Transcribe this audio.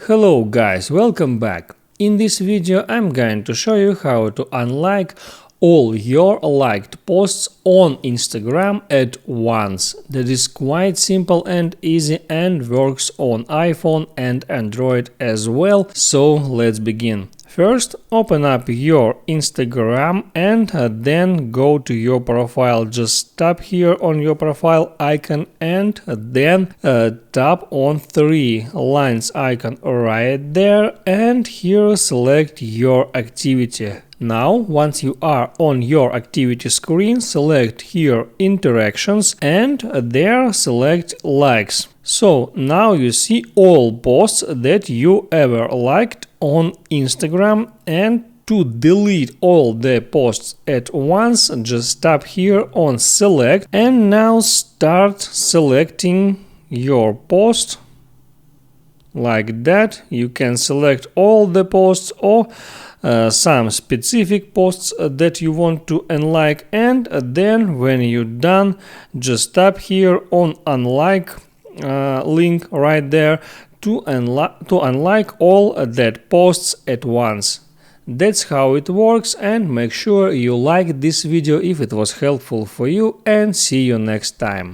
Hello guys, welcome back. In this video I'm going to show you how to unlike all your liked posts on Instagram at once. That is quite simple and easy and works on iPhone and Android as well, so let's begin. First, open up your Instagram and then go to your profile. Just tap here on your profile icon and then tap on three lines icon right there, and here select your activity. Now, once you are on your activity screen, select here interactions and there select likes. So now you see all posts that you ever liked on Instagram, and to delete all the posts at once, just tap here on select and now start selecting your post. Like that, you can select all the posts or some specific posts that you want to unlike, and then when you're done, just tap here on unlike link right there to unlike all that posts at once. That's how it works, and make sure you like this video if it was helpful for you, and see you next time.